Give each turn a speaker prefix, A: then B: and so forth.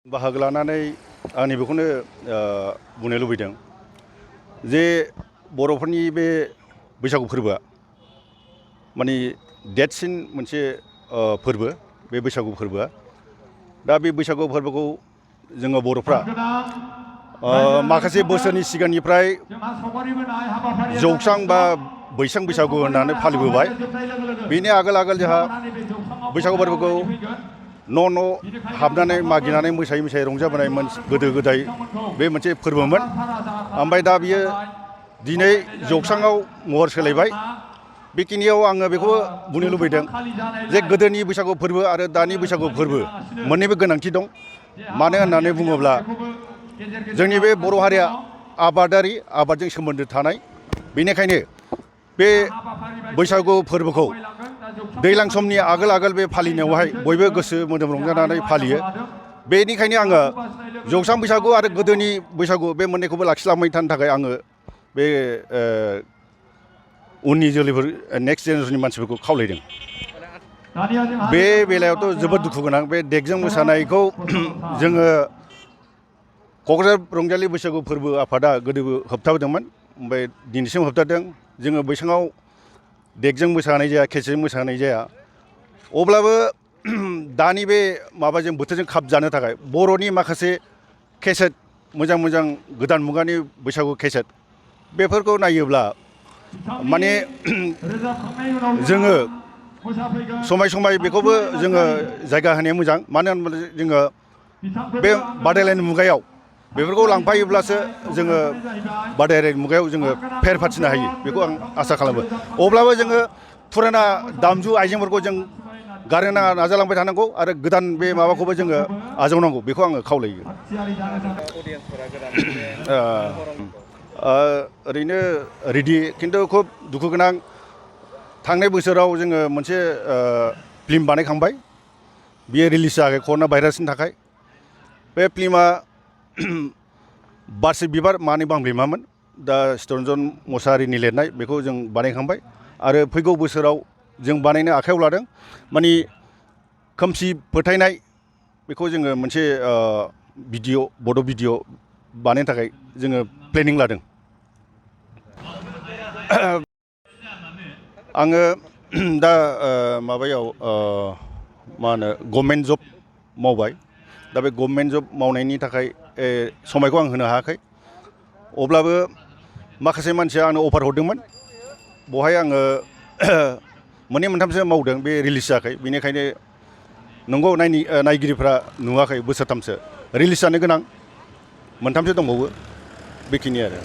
A: बाहागो लानानै आंनि बेखौनो बुंनो लुबैदों जे बर'फोरनि बे बैसागु फोरबोआ माने देरसिन मोनसे फोरबो बे बैसागु फोरबोआ दा बे बैसागु फोरबोखौ जोङो बर'फ्रा माखासे बोसोरनि सिगांनिफ्राय जौस्रां बा बैसां बैसागु होननानै फालिबोबाय बेनि आगोल जोंहा बैसागु फोरबोखौ न' हाबनानै मागिनानै मोसायै रंजाबोनाय गोदो गोदाय बे मोनसे फोरबोमोन ओमफ्राय दा बियो दिनै जौस्राङाव महर सोलायबाय बेखिनियाव आङो बेखौ बुंनो लुबैदों जे गोदोनि बैसागु फोरबो आरो दानि बैसागु फोरबो मोननैबो गोनांथि दं मानो होननानै बुङोब्ला जोंनि बे बर' हारिया आबादारि आबादजों सोमोन्दो थानाय बेनिखायनो बे बैसागु फोरबोखौ दैज्लां समनि आगोल बे फालिनायावहाय बयबो गोसो मोदोम रंजानानै फालियो बेनिखायनो आङो जौस्रां बैसागु आरो गोदोनि बैसागु बे मोननैखौबो लाखिलांबाय थानो थाखाय आङो बे उननि जोलैफोर नेक्स्ट जेनेरेसननि मानसिफोरखौ खावलायदों बे बेलायावथ' जोबोद दुखु गोनां बे देगजों मोसानायखौ जोङो क'क्राझार रंजालि बैसागु फोरबो आफादा गोदोबो होबथाबोदोंमोन ओमफ्राय दिनैसिम होबथादों जोङो बैसाङाव देगजों मोसानाय जाया केसेटजों मोसानाय जाया अब्लाबो दानि बे माबाजों बोथोरजों खाब जानो थाखाय बर'नि माखासे केसेट मोजां गोदान मुगानि बैसागु केसेट बेफोरखौ नायोब्ला माने जोङो समाय बेखौबो जोङो जायगा होनाया मोजां मानो होनोब्ला जोङो बे बादायलायनाय मुगायाव बेफोरखौ लांफायोब्लासो जोङो बादायलायनाय मुगायाव जोङो फेर फाथिनो हायो बेखौ आं आसा खालामो अब्लाबो जोङो फुराना दामजु आइजेंफोरखौ जों गारनो नाजालांबाय थानांगौ आरो गोदान बे माबाखौबो जोङो आजावनांगौ बेखौ आङो खावलायो ओरैनो रेडि खिन्थु खुब दुखु गोनां थांनाय बोसोराव जोङो मोनसे फिल्म बानायखांबाय बियो रिलिज जायाखै कर'ना भाइरासनि थाखाय बे फिल्मा बारसे बिबार मानै बांब्रैमामोन दा चित्तरन्जन मोसाहारिनि लिरनाय बेखौ जों बानायखांबाय आरो फैगौ बोसोराव जों बानायनो आखायाव लादों माने खोमसि फोथायनाय बेखौ जोङो मोनसे बड' भिडिअ बानायनो थाखाय जोङो प्लेनिं लादों आङो दा माबायाव मा होनो गभर्नमेन्ट जब मावबाय दा बे गभर्नमेन्ट जब मावनायनि थाखाय समायखौ आं होनो हायाखै अब्लाबो माखासे मानसिया आंनो अफार हरदोंमोन बहाय आङो मोननै मोनथामसो मावदों बे रिलिज जायाखै बेनिखायनो नंगौ नायगिरिफ्रा नुवाखै बोसोरथामसो रिलिज जानो गोनां मोनथामसो दंबावो बेखिनि आरो